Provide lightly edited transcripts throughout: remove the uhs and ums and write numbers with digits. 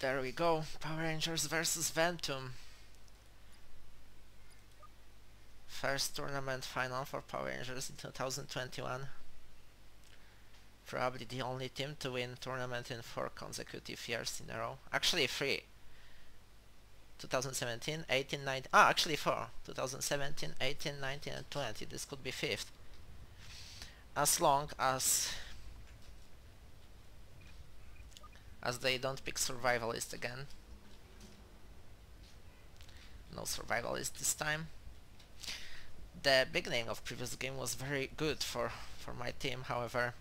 There we go. Power Rangers versus Ventum. First tournament final for Power Rangers in 2021. Probably the only team to win tournament in 4 consecutive years in a row. Actually 3. 2017, 18, 19... Ah, actually 4. 2017, 18, 19 and 20. This could be 5th. As long as they don't pick survivalist again. No survivalist this time. The beginning of previous game was very good for my team, however,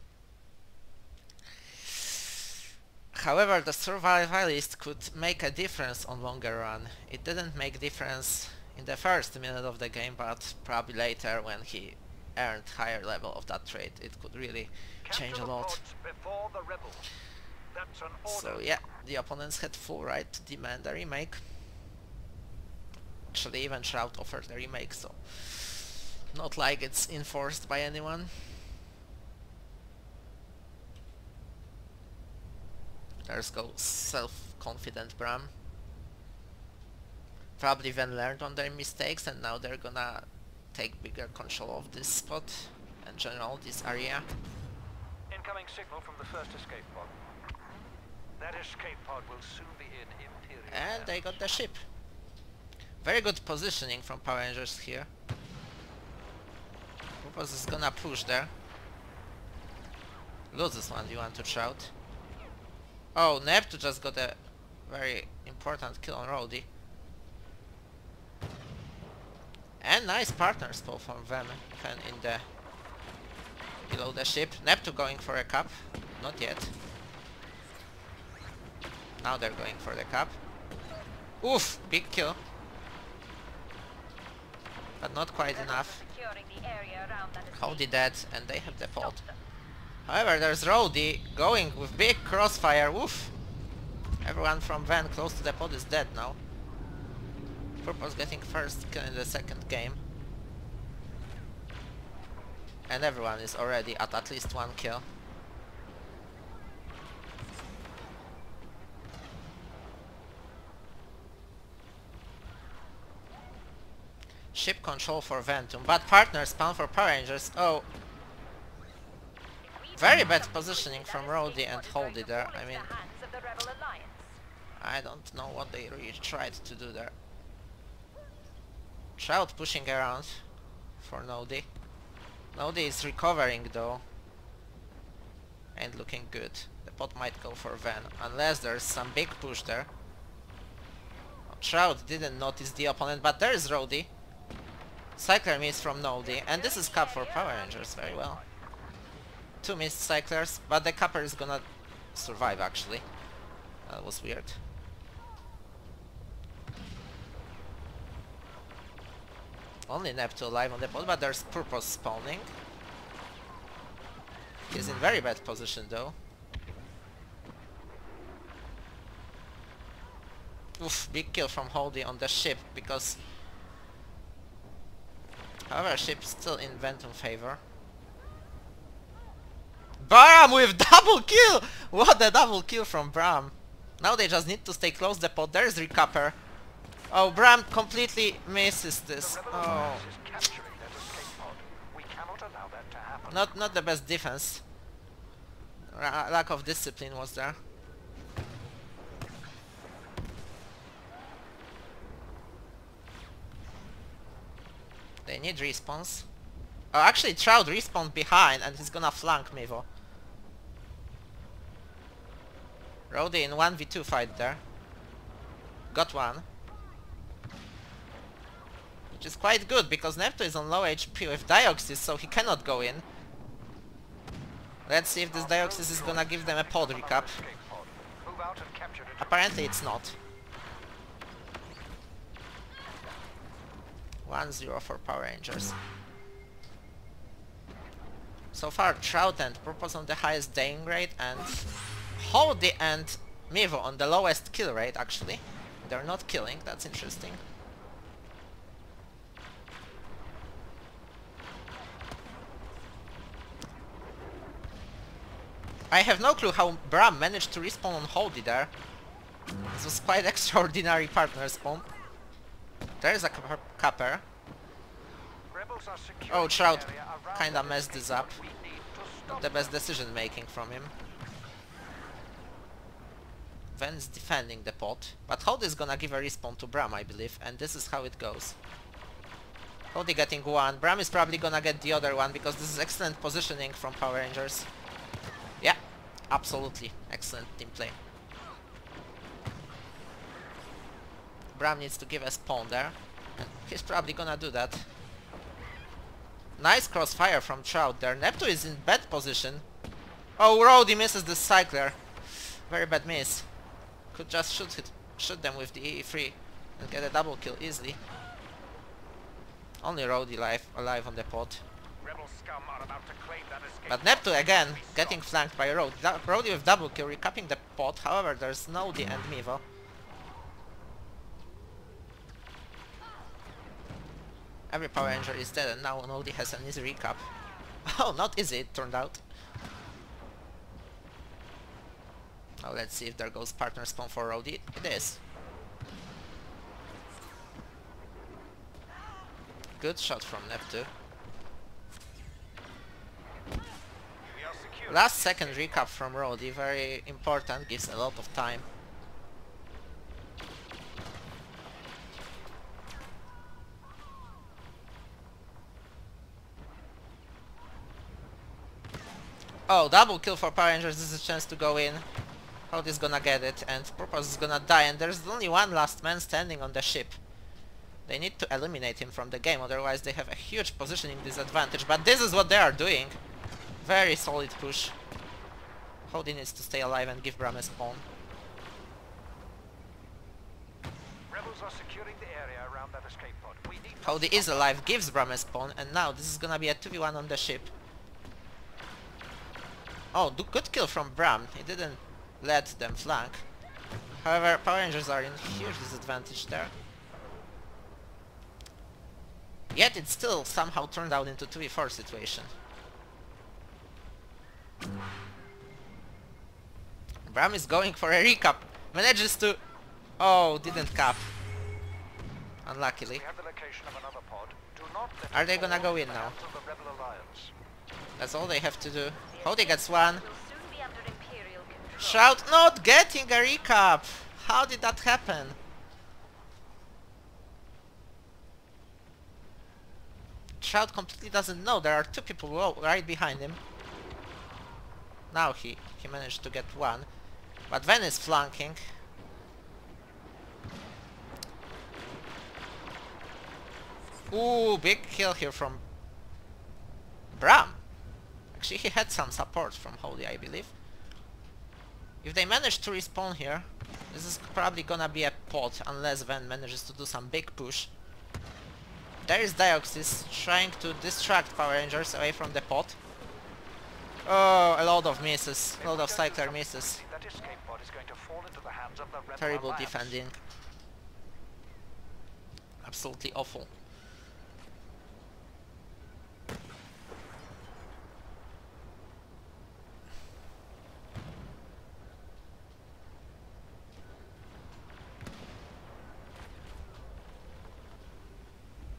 the survivalist could make a difference on longer run. It didn't make difference in the first minute of the game, but probably later when he earned higher level of that trait, it could really change a lot. So yeah, the opponents had full right to demand a remake. Actually, even Shroud offered a remake, so not like it's enforced by anyone. There's goes self-confident Bram. Probably then learned on their mistakes and now they're gonna take bigger control of this spot and general this area. Incoming signal from the first escape pod. That escape pod will soon be in Imperial. And they got the ship. Very good positioning from Power Rangers here. Purpose is gonna push there. Loses one, you want to shout. Oh, Neptune just got a very important kill on Rowdy. And nice partner spell from them in the below the ship. Neptune going for a cap. Not yet. Now they're going for the cap. Oof! Big kill. But not quite enough. Cody dead and they have the pod. However, there's Rowdy going with big crossfire. Woof! Everyone from Van close to the pod is dead now. Purpose getting first kill in the second game. And everyone is already at least 1 kill. Ship control for Ventum, but partner spawn for Power Rangers. Oh, very bad positioning from Rowdy and Holdy there. I mean, I don't know what they really tried to do there. Shroud pushing around for Nody. Nody is recovering though. And looking good. The pot might go for Van, unless there's some big push there. Shroud didn't notice the opponent, but there is Rowdy. Cycler miss from Nody, and this is cap for Power Rangers, very well. 2 missed cyclers, but the capper is gonna survive actually. That was weird. Only Neptune alive on the pod, but there's Purpose spawning. He's in very bad position though. Oof, big kill from Holdy on the ship because... However, ship's still in Ventum favor. Bram with double kill! What a double kill from Bram. Now they just need to stay close the pod. There's Recapper. Oh, Bram completely misses this. Oh. Not the best defense. Lack of discipline was there. They need respawns. Oh, actually Shroud respawned behind and he's gonna flank Mivo. Rowdy in 1v2 fight there. Got one. Which is quite good because Neptune is on low HP with Dioxys, so he cannot go in. Let's see if this Dioxys is gonna give them a pod recap. Apparently it's not. 1-0 for Power Rangers. So far Shroud and Purpose on the highest dying rate and Holdy and Mivo on the lowest kill rate actually. They're not killing, that's interesting. I have no clue how Bram managed to respawn on Holdy there. This was quite extraordinary partner spawn. There's a copper. Rebels are securing Oh, Shroud the area around kinda that messed escape this up. pod. We need to Not stop the best them. decision making from him. Ven's defending the pot, but Hody is gonna give a respawn to Bram, I believe, and this is how it goes. Hody getting one, Bram is probably gonna get the other one, because this is excellent positioning from Power Rangers. Yeah, absolutely excellent team play. Bram needs to give a spawn there, and he's probably gonna do that. Nice crossfire from Trout there. Neptune is in bad position. Oh, Rody misses the cycler. Very bad miss. Could just shoot them with the E3 and get a double kill easily. Only Rody alive on the pot. Rebel scum are about to claim that escape But pod. Neptune again getting flanked by Rody. Rody with double kill, recapping the pot. However, there's Nodi and Mivo. Every Power Ranger is dead, and now Nodi has an easy recap. Oh, not easy it turned out. Now let's see if there goes partner spawn for Rody. It is. Good shot from Neptune. We are secure. Last second recap from Rody, very important, gives a lot of time. Oh, double kill for Power Rangers, this is a chance to go in. Rody's gonna get it, and Purpose is gonna die, and there's only one last man standing on the ship. They need to eliminate him from the game, otherwise they have a huge positioning disadvantage, but this is what they are doing. Very solid push. Hody needs to stay alive and give Bram a spawn. Rebels are securing the area around that escape pod. We need to Hody is alive, gives Bram a spawn, and now this is gonna be a 2v1 on the ship. Oh, good kill from Bram. He didn't let them flank. However, Power Rangers are in huge disadvantage there. Yet it still somehow turned out into 2v4 situation. Bram is going for a recap. Manages to... Oh, didn't cap. Unluckily. We have the location of another pod. Do not let Are it they gonna fall go in into the now? hands of the Rebel Alliance. That's all they have to do. Hody gets one. Will soon be under Imperial control. Shroud not getting a recap! How did that happen? Shroud completely doesn't know. There are two people right behind him. Now he managed to get one. But Ven is flanking. Ooh, big kill here from Bram. Actually, he had some support from Hody, I believe. If they manage to respawn here, this is probably gonna be a pot, unless Ven manages to do some big push. There is Dioxys trying to distract Power Rangers away from the pot. Oh, a lot of misses, a lot of cycler misses. That escape pod is going to fall into the hands of the Rebel Terrible Alliance. defending. Absolutely awful.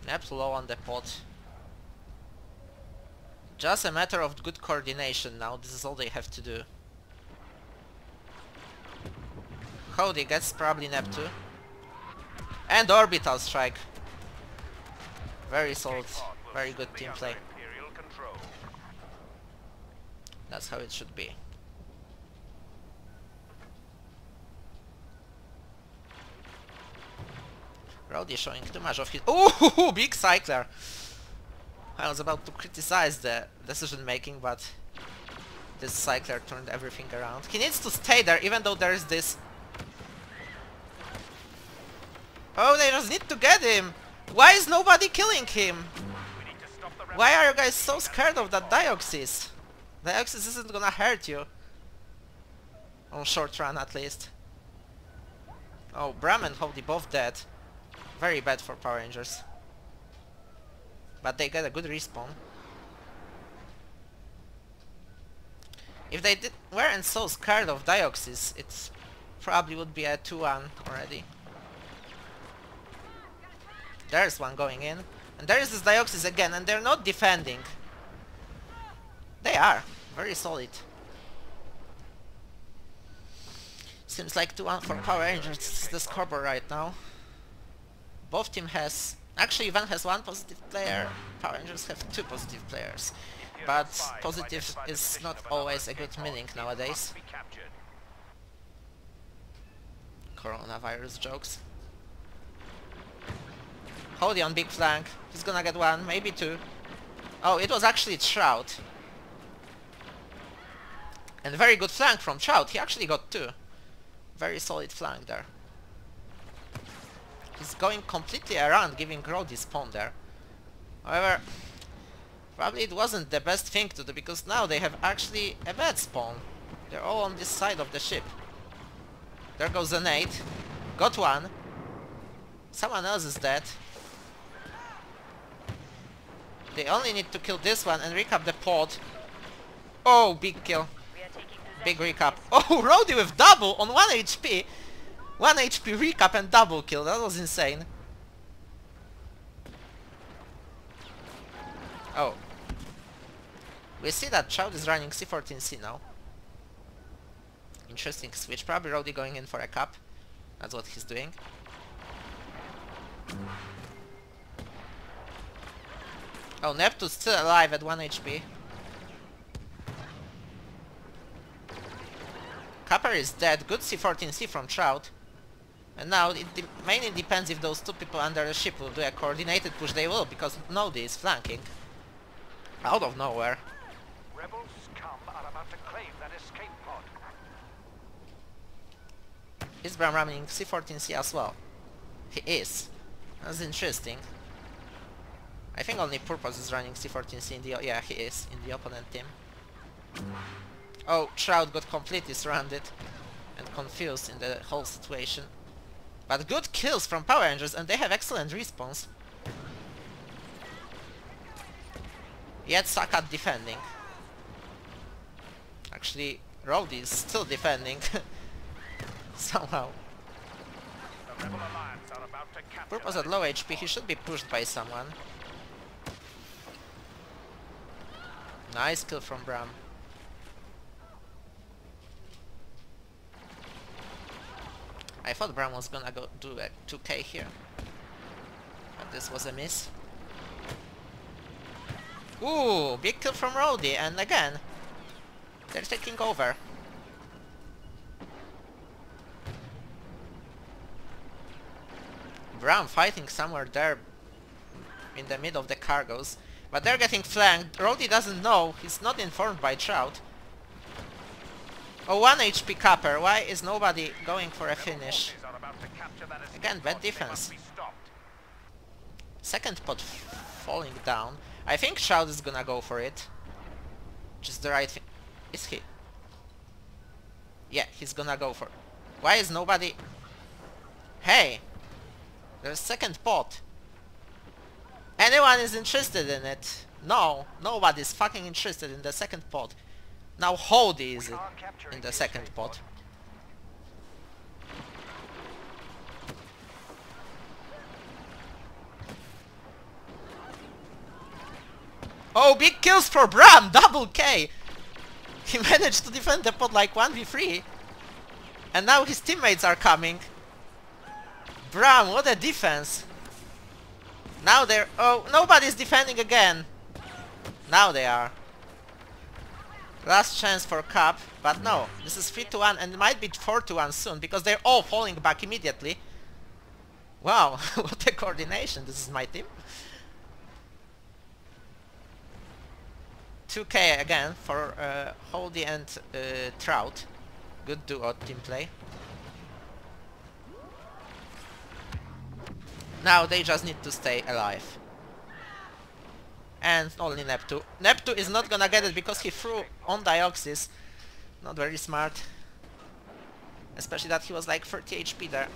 Naps low on the pot. Just a matter of good coordination now, this is all they have to do. Hody gets probably Neptune. And orbital strike. Very solid, very good team play. Imperial control. That's how it should be. Rody showing too much of his... Ooh, big cycler! I was about to criticize the decision making, but this cycler turned everything around. He needs to stay there, even though there is this... Oh, they just need to get him! Why is nobody killing him? We need to stop the Rebel Why are you guys so scared of that Dioxys? Dioxys isn't gonna hurt you. On short run at least. Oh, Bram and Hody both dead. Very bad for Power Rangers. But they get a good respawn. If they weren't so scared of Dioxys, it probably would be a 2-1 already. There's one going in. And there is this Dioxys again, and they're not defending. They are. Very solid. Seems like 2-1 for Power Rangers. It's the scoreboard right now. Both team has... Actually, Van has 1 positive player. Power Rangers have 2 positive players. But positive is not always a good meaning nowadays. Coronavirus jokes. Hody on big flank. He's gonna get 1, maybe 2. Oh, it was actually Shroud. And very good flank from Shroud. He actually got 2. Very solid flank there. He's going completely around, giving Grody spawn there. However, probably it wasn't the best thing to do, because now they have actually a bad spawn. They're all on this side of the ship. There goes an 8. Got 1. Someone else is dead. They only need to kill this one and recap the pod. Oh, big kill. Big recap. Oh, Rody with double on 1 HP. 1 HP recap and double kill. That was insane. Oh. We see that Child is running C14C now. Interesting switch. Probably Rody going in for a cap. That's what he's doing. Oh, Neptune's still alive at 1 HP. Copper is dead. Good C14C from Trout. And now it mainly depends if those 2 people under the ship will do a coordinated push. They will, because Nodi is flanking. Out of nowhere. Rebels scum are about to claim that escape pod. Is Bram running C14C as well? He is. That's interesting. I think only Purpose is running C14C in the... yeah, he is, in the opponent team. Oh, Shroud got completely surrounded and confused in the whole situation. But good kills from Power Rangers, and they have excellent respawns. Yet Sakat defending. Actually, Rody is still defending. Somehow. The Rebel Alliance are about to capture Purpose at low HP, he should be pushed by someone. Nice kill from Bram. I thought Bram was gonna go do a 2k here. But this was a miss. Ooh, big kill from Rody, and again, they're taking over. Bram fighting somewhere there in the middle of the cargoes. But they're getting flanked. Rody doesn't know. He's not informed by Trout. Oh, 1 HP Copper. Why is nobody going for a finish? Again, bad defense. Second pot falling down. I think Trout is gonna go for it. Which is the right thing. Is he? Yeah, he's gonna go for it. Why is nobody... Hey! There's second pot. Anyone is interested in it? No, nobody's fucking interested in the second pot. Now Hody is in the second pot. Oh, big kills for Bram! Double K! He managed to defend the pot like 1v3. And now his teammates are coming. Bram, what a defense! Now they're... oh, nobody's defending again! Now they are. Last chance for Cap, but no. This is 3-1 and it might be 4-1 soon, because they're all falling back immediately. Wow, what a coordination. This is my team. 2k again for Hody and Trout. Good duo team play. Now they just need to stay alive. And only Neptune. Neptune is not gonna get it because he threw on Dioxys. Not very smart. Especially that he was like 30 HP there.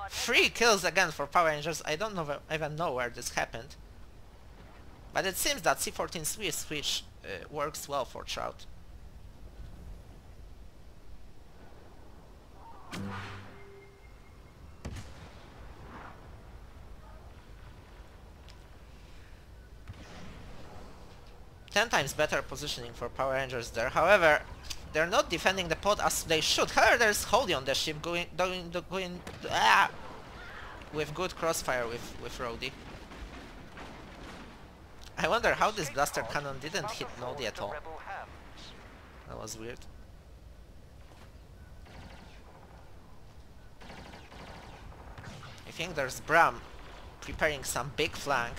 3 kills again for Power Rangers. I don't know even know where this happened. But it seems that C14 switch works well for Trout. 10 times better positioning for Power Rangers there. However, they're not defending the pod as they should. However, there's Holdy on the ship going with good crossfire with Rhodey. I wonder how this blaster cannon didn't hit Noddy at all. That was weird. I think there's Bram preparing some big flank.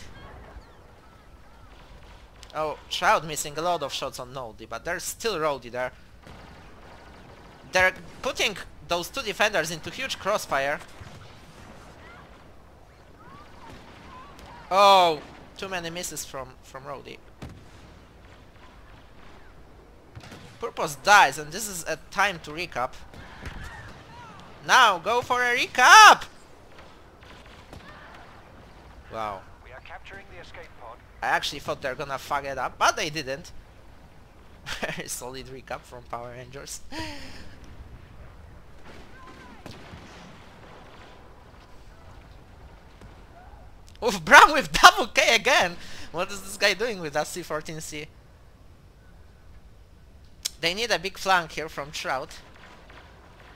Oh, Shroud missing a lot of shots on Noddy, but there's still Rhodey there. They're putting those two defenders into huge crossfire. Oh, too many misses from Rhodey. Purpose dies, and this is a time to recap. Now, go for a recap! Wow. We are capturing the escape pod. I actually thought they're gonna fuck it up, but they didn't. Very solid recap from Power Rangers. Oof, Bram with double K again! What is this guy doing with that C14C? They need a big flank here from Shroud.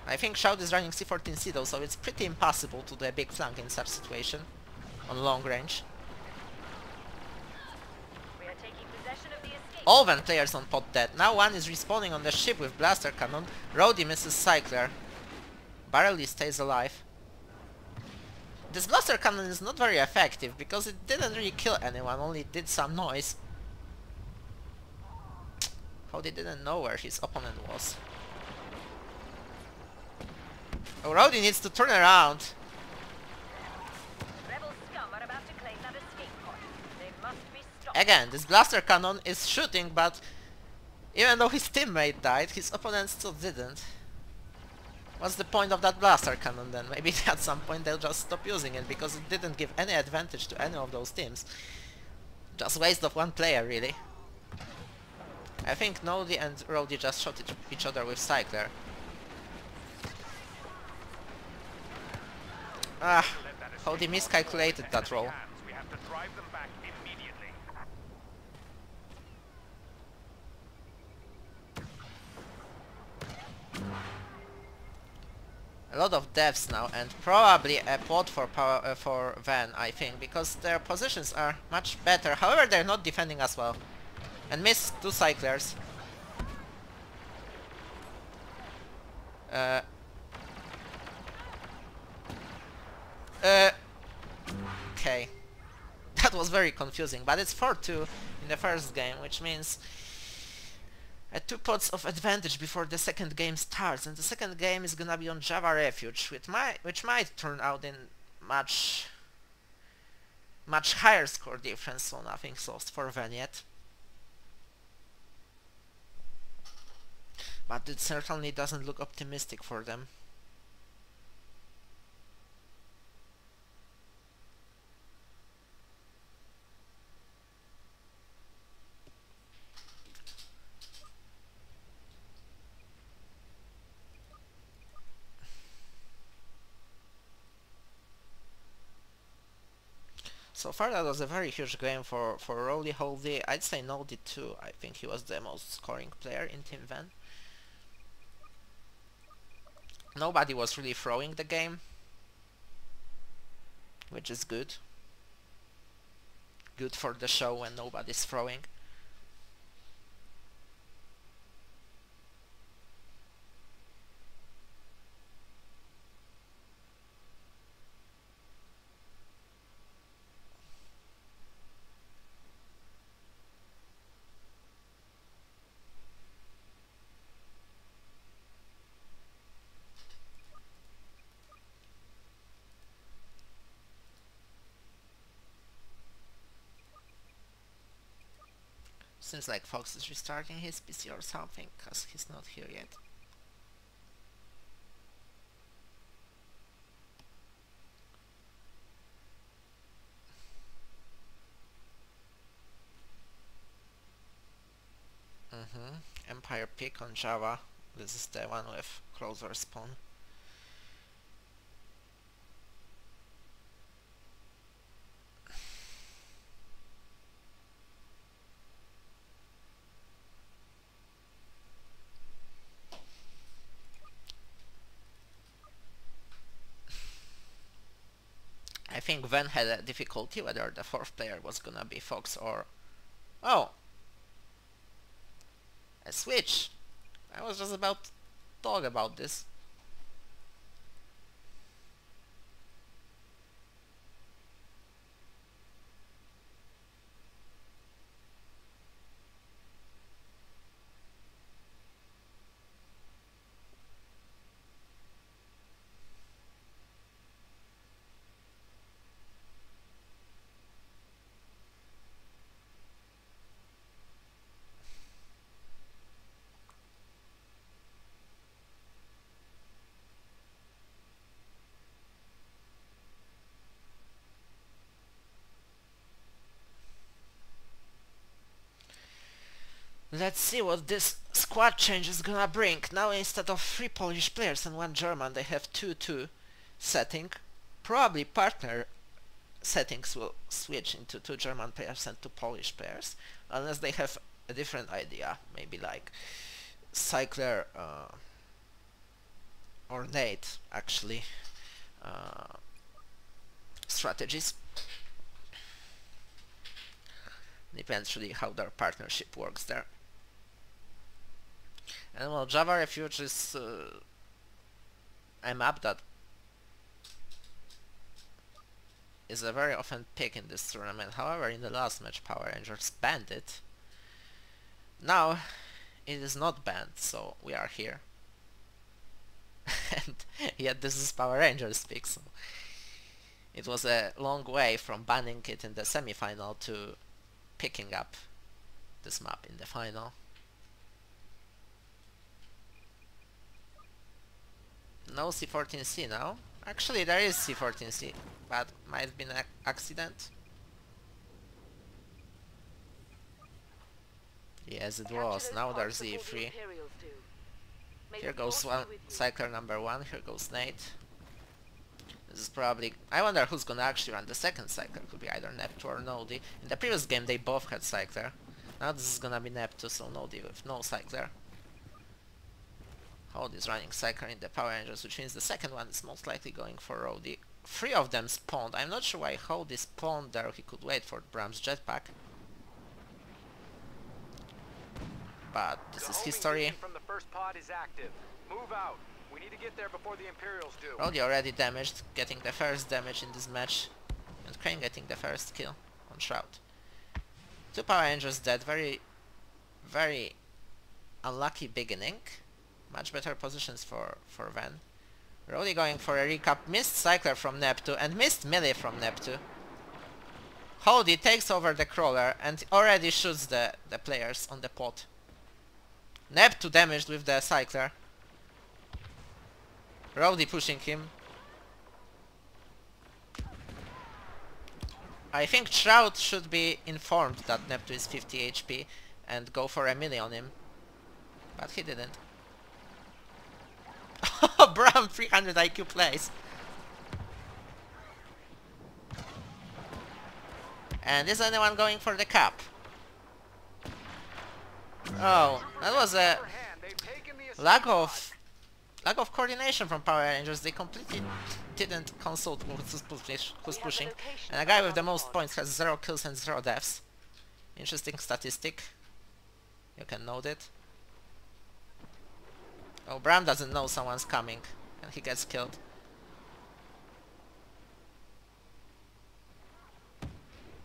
I think Shroud is running C14C though, so it's pretty impossible to do a big flank in such situation on long range. We are taking possession of the escape. All Van players on pod dead. Now one is respawning on the ship with blaster cannon. Rhodey misses Cycler. Barely stays alive. This blaster cannon is not very effective because it didn't really kill anyone, only did some noise. How they didn't know where his opponent was. Oh, Rhodey needs to turn around. Rebel scum are about to claim that escape pod. They must be stopped. Again, this blaster cannon is shooting, but even though his teammate died, his opponent still didn't. What's the point of that blaster cannon then? Maybe at some point they'll just stop using it, because it didn't give any advantage to any of those teams. Just waste of one player, really. I think Noddy and Rhodey just shot each other with Cycler. Ah, how they miscalculated that roll. We have to drive them back immediately. A lot of deaths now, and probably a pod for Van, I think, because their positions are much better. However, they're not defending as well. And miss two Cyclers. Okay. That was very confusing, but it's 4-2 in the first game, which means 2 pods of advantage before the second game starts, and the second game is gonna be on Java Refuge, which might turn out in much higher score difference, so nothing's lost for Van yet. But it certainly doesn't look optimistic for them. So far that was a very huge game for Rolly Holdy. I'd say Noddy too. I think he was the most scoring player in Team Van. Nobody was really throwing the game, which is good. Good for the show when nobody's throwing. Seems like Fox is restarting his PC or something, cause he's not here yet. Empire pick on Java. This is the one with closer spawn. think Van had a difficulty whether the fourth player was gonna be Fox or... Oh! A switch! I was just about to talk about this. Let's see what this squad change is gonna bring. Now instead of 3 Polish players and 1 German, they have 2-2 setting. Probably partner settings will switch into 2 German players and 2 Polish players, unless they have a different idea, maybe like Cycler or Nate actually strategies. Depends really how their partnership works there. And well, Java Refuge is a map that is a very often pick in this tournament. However, in the last match Power Rangers banned it. Now it is not banned, so we are here. And yet this is Power Rangers pick, so it was a long way from banning it in the semi-final to picking up this map in the final. No C14C now. Actually there is C14C, but might have been an accident. Yes, it was. Now there's E3. Here goes one cycler number 1, here goes Nate. This is probably... I wonder who's gonna actually run the second cycler. Could be either Neptu or Nodi. In the previous game they both had cycler. Now this is gonna be Neptu, so Nodi with no cycler. Hod is running cycler in the Power Rangers, which means the second one is most likely going for Rody. 3 of them spawned. I'm not sure why Hod is spawned there. He could wait for Bram's jetpack. But this is history. From the first pod is active. Move out. We need to get there before the Imperials do. Rody already damaged, getting the first damage in this match. And Crane getting the first kill on Shroud. 2 Power Rangers dead. Very, very unlucky beginning. Much better positions for Van. Rody going for a recap. Missed cycler from Neptu and missed melee from Neptu. Hody takes over the crawler and already shoots the players on the pot. Neptu damaged with the cycler. Rody pushing him. I think Shroud should be informed that Neptu is 50 HP and go for a melee on him. But he didn't. Bram 300 IQ plays. And is anyone going for the cap? Oh, that was a lack of coordination from Power Rangers. They completely didn't consult who's pushing. And a guy with the most points has 0 kills and 0 deaths. Interesting statistic. You can note it. Oh, Bram doesn't know someone's coming, and he gets killed.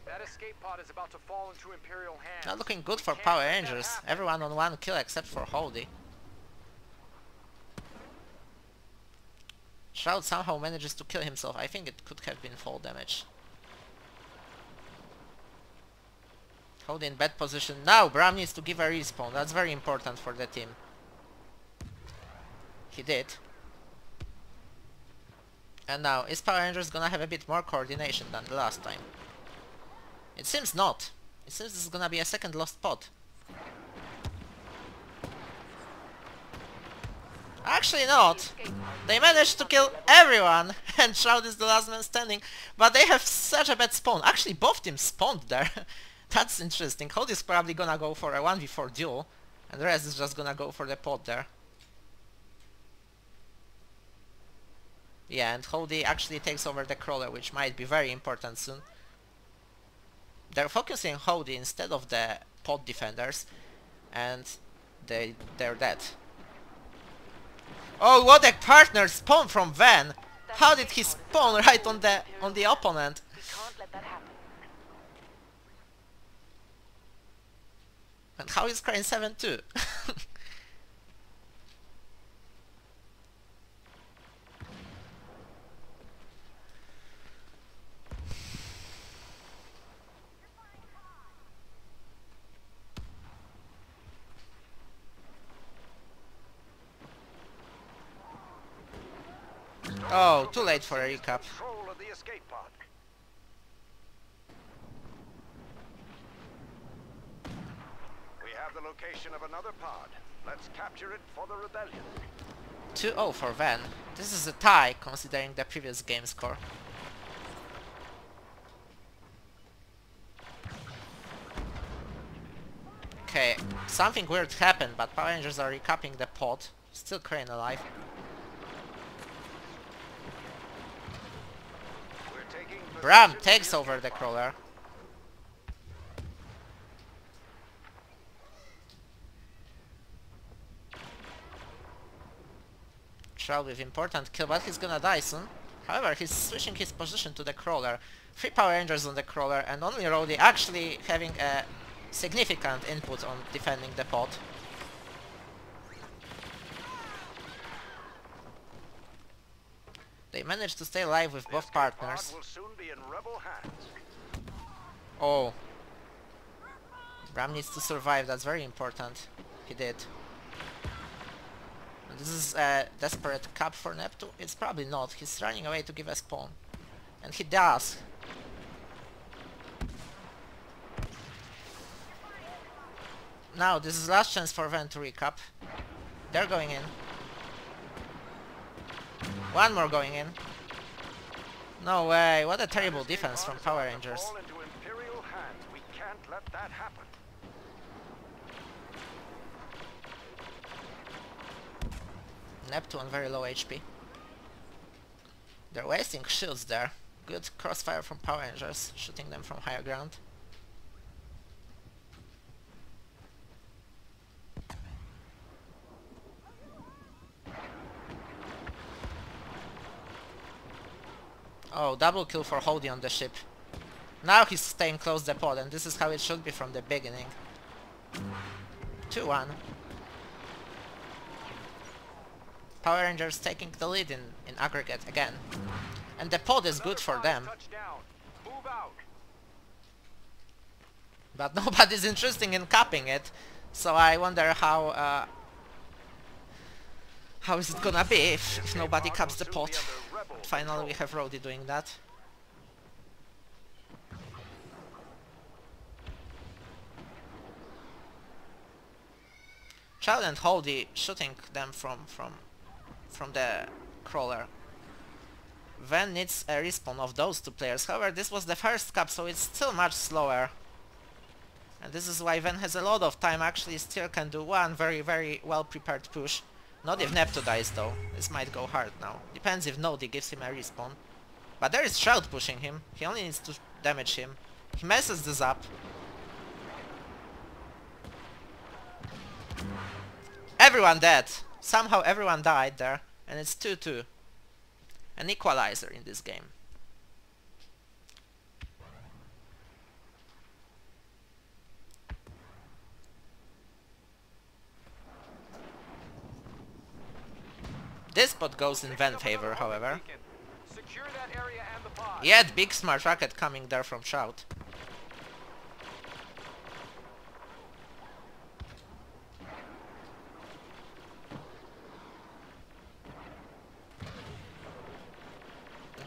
That escape pod is about to fall into Imperial hands. Not looking good for Power Rangers. Everyone on 1 kill except for Hody. Shroud somehow manages to kill himself. I think it could have been fall damage. Hody in bad position. Now Bram needs to give a respawn. That's very important for the team. He did. And now, is Power Rangers gonna have a bit more coordination than the last time? It seems not. It seems this is gonna be a second lost pot. Actually not. They managed to kill everyone and Shroud is the last man standing. But they have such a bad spawn. Actually both teams spawned there. That's interesting. Hod is probably gonna go for a 1v4 duel. And the rest is just gonna go for the pot there. Yeah, and Hody actually takes over the crawler, which might be very important soon. They're focusing Hody instead of the pod defenders, and they're dead. Oh, what a partner spawn from Van! How did he spawn right on the opponent? We can't let that happen. And how is Crane 7 too? Oh, too late for a recap. Control of the escape pod. We have the location of another pod. Let's capture it for the rebellion. 2-0 for Van. This is a tie, considering the previous game score. Okay, something weird happened, but Power Rangers are recapping the pod. Still Crane alive. We're taking Bram possession of takes the over escape the pod. crawler. Shroud with important kill, but he's gonna die soon. However, he's switching his position to the crawler. 3 Power Rangers on the crawler, and only Rhodey actually having a significant input on defending the pod. They managed to stay alive with The both escape partners. pod will soon be in rebel hands. Oh. Bram needs to survive, that's very important. He did. And this is a desperate cap for Neptune? It's probably not. He's running away to give a spawn. And he does. Now, this is last chance for Ven to recap. They're going in. One more going in. No way, what a terrible defense from Power Rangers. Fall into Imperial hands. We can't let that happen. Neptune on very low HP. They're wasting shields there. Good crossfire from Power Rangers, shooting them from higher ground. Oh, double kill for Hody on the ship. Now he's staying close to the pod, and this is how it should be from the beginning. 2-1. Power Rangers taking the lead in aggregate again. And the pod is good for them. Touchdown. Move out. But nobody's interested in capping it. So I wonder how is it gonna be if nobody caps the pod. Finally we have Rhodey doing that. Child and Hody shooting them from the crawler. Ven needs a respawn of those two players. However, this was the first cap, so it's still much slower. And this is why Ven has a lot of time. Actually still can do one very well prepared push. Not if Neptune dies though. This might go hard now. Depends if Nodi gives him a respawn. But there is Shroud pushing him. He only needs to damage him. He messes this up. Everyone dead. Somehow everyone died there. And it's 2-2. An equalizer in this game. This spot goes in Ven's favor, however. Secure that area and the pod. Yet big smart rocket coming there from Shout.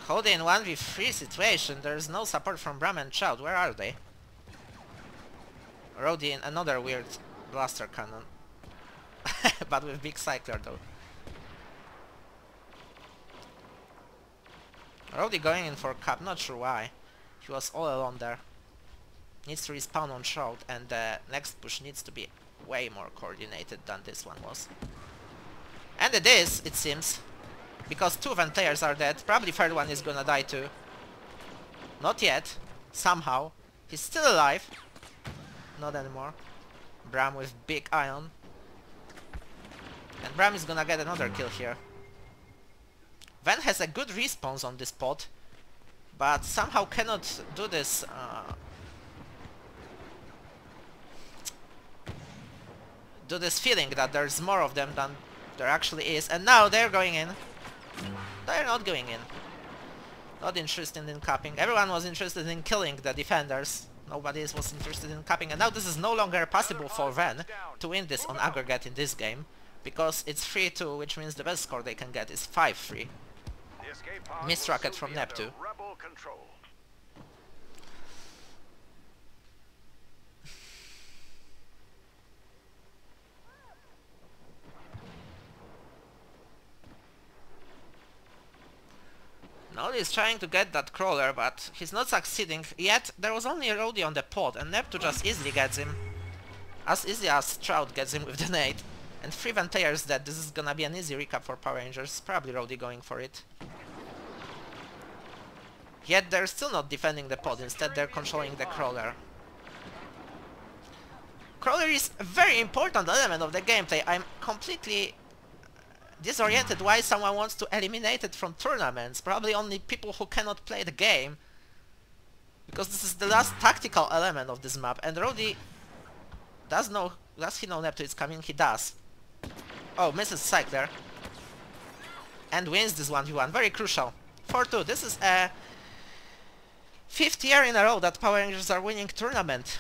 Hody in 1v3 situation, there is no support from Bram and Shout. Where are they? Rhodey in another weird blaster cannon. But with big cycler though. Rhodey going in for cap, not sure why. He was all alone there. Needs to respawn on Shout, and the next push needs to be way more coordinated than this one was. And it is, it seems. because 2 Ventayers are dead. Probably third one is gonna die too. Not yet. Somehow. He's still alive. Not anymore. Bram with big iron. And Bram is gonna get another kill here. Ven has a good response on this pod, but somehow cannot do this feeling that there's more of them than there actually is. And now they're going in. They're not going in. Not interested in capping. Everyone was interested in killing the defenders. Nobody was interested in capping. And now this is no longer possible for Ven to win this on aggregate in this game, because it's 3-2, which means the best score they can get is 5-3. Missed rocket from Neptune. Now he's trying to get that crawler, but he's not succeeding. Yet there was only a Rhodey on the pod, and Neptune just easily gets him. As easy as Stroud gets him with the nade. And 3 Ventayers dead. This is gonna be an easy recap for Power Rangers. Probably Rhodey going for it. Yet they're still not defending the pod, instead they're controlling the crawler. Crawler is a very important element of the gameplay. I'm completely disoriented why someone wants to eliminate it from tournaments. Probably only people who cannot play the game. Because this is the last tactical element of this map, and Rhodey does he know Neptune is coming? He does. Oh, misses Cycler. And wins this 1v1. Very crucial. 4-2. This is a 5th year in a row that Power Rangers are winning tournament.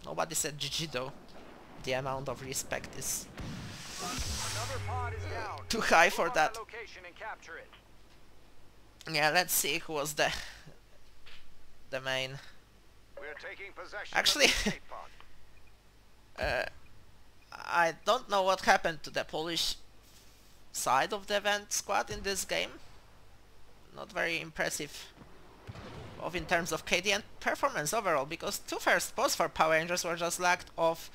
Nobody said GG though. The amount of respect is too high for that. Yeah, let's see who was the main. Actually, I don't know what happened to the Polish side of the event squad in this game. Not very impressive in terms of KD and performance overall, because 2 first pods for Power Rangers were just lacked of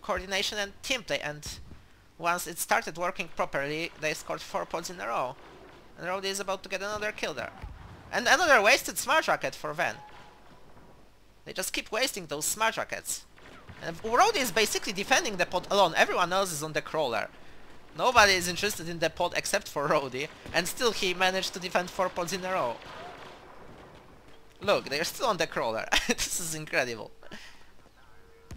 coordination and team play, and once it started working properly, they scored 4 pods in a row. And Rhodey is about to get another kill there. And another wasted smart rocket for Ven. They just keep wasting those smart rockets. And Rhodey is basically defending the pod alone. Everyone else is on the crawler. Nobody is interested in the pod except for Rhodey, and still he managed to defend 4 pods in a row. Look, they're still on the crawler. This is incredible.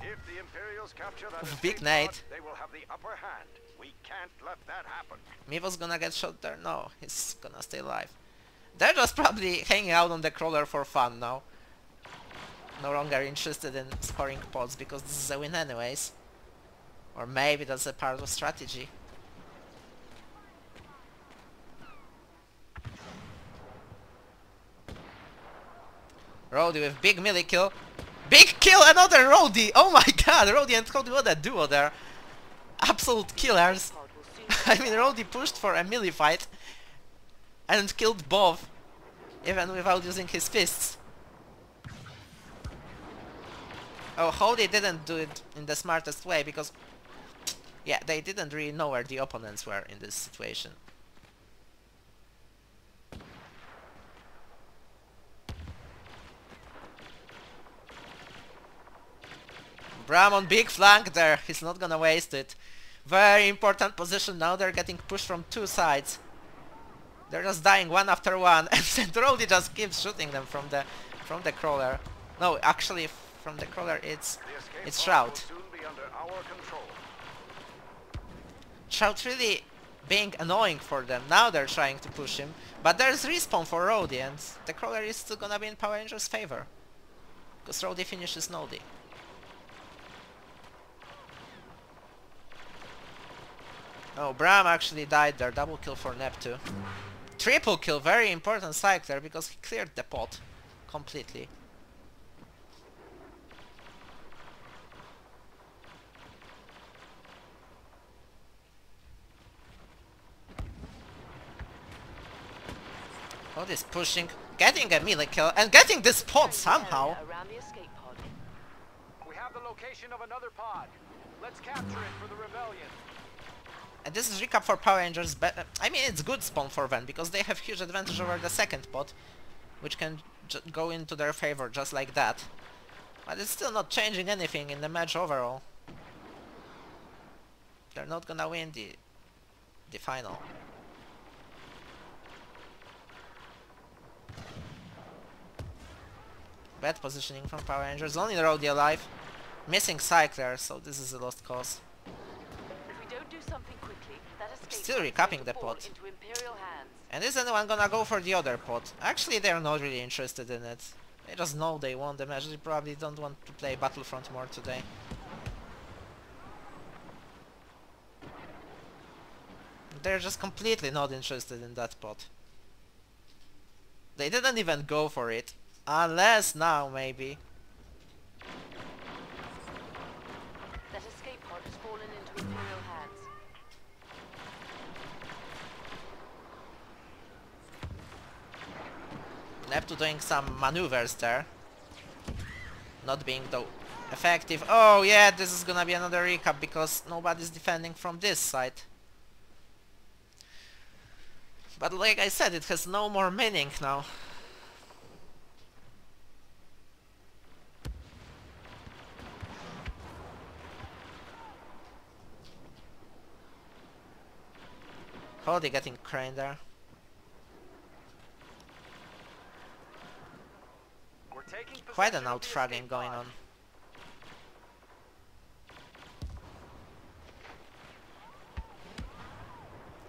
If the Imperials capture that Big nade. they will have the upper hand. We can't let that happen. Mivo's gonna get shot there? No, he's gonna stay alive. They're just probably hanging out on the crawler for fun now. No longer interested in scoring pods because this is a win anyways. Or maybe that's a part of strategy. Rhodey with big melee kill. Big kill! Another Rhodey! Oh my god! Rhodey and Cody, what a duo there! Absolute killers! I mean, Rhodey pushed for a melee fight and killed both, even without using his fists. Oh, Cody didn't do it in the smartest way, because yeah, they didn't really know where the opponents were in this situation. Bram on big flank there, he's not gonna waste it. Very important position now, they're getting pushed from 2 sides. They're just dying one after one, and Rhodey just keeps shooting them from the crawler. No, actually from the crawler it's Shroud. Shroud really being annoying for them. Now they're trying to push him, but there's respawn for Rhodey, and the crawler is still gonna be in Power Rangers' favor, because Rhodey finishes Noddy. Oh, Bram actually died there. Double kill for Neptune. Triple kill, very important cycler, because he cleared the pot completely. Oh, this pushing, getting a melee kill, and getting this pod somehow. We have the location of another pod. Let's capture it for the rebellion. And this is recap for Power Rangers, but I mean it's good spawn for Ven, because they have huge advantage over the second pot, which can go into their favor just like that. But it's still not changing anything in the match overall. They're not gonna win the final. Bad positioning from Power Rangers, only Roddy alive. Missing Cycler, so this is a lost cause. If we don't do something quickly, that escape Still pod is recapping going to the fall pot. into Imperial hands. And is anyone gonna go for the other pot? Actually, they're not really interested in it. They just know they won the match. They probably don't want to play Battlefront more today. They're just completely not interested in that pot. They didn't even go for it. Unless now, maybe. That escape pod has fallen into Imperial hands. Neptune doing some maneuvers there. Not being though effective. Oh yeah, this is gonna be another recap because nobody's defending from this side. But like I said, it has no more meaning now. Holy getting crane there. We're taking Quite an possession of the outfragging escape going pod. on.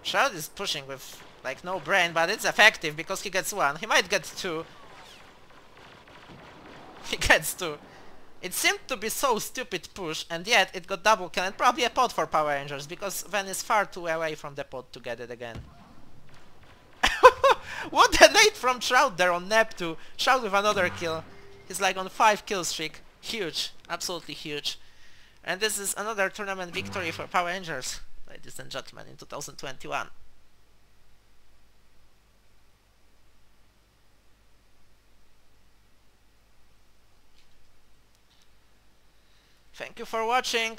Shroud is pushing with like no brain, but it's effective because he gets one. He might get two. He gets two. It seemed to be so stupid push, and yet it got double kill and probably a pod for Power Rangers because Ven is far too away from the pod to get it again. What a nade from Shroud there on Neptune. Shroud with another kill. He's like on 5 kill streak. Huge. Absolutely huge. And this is another tournament victory for Power Rangers, ladies and gentlemen, in 2021. Thank you for watching.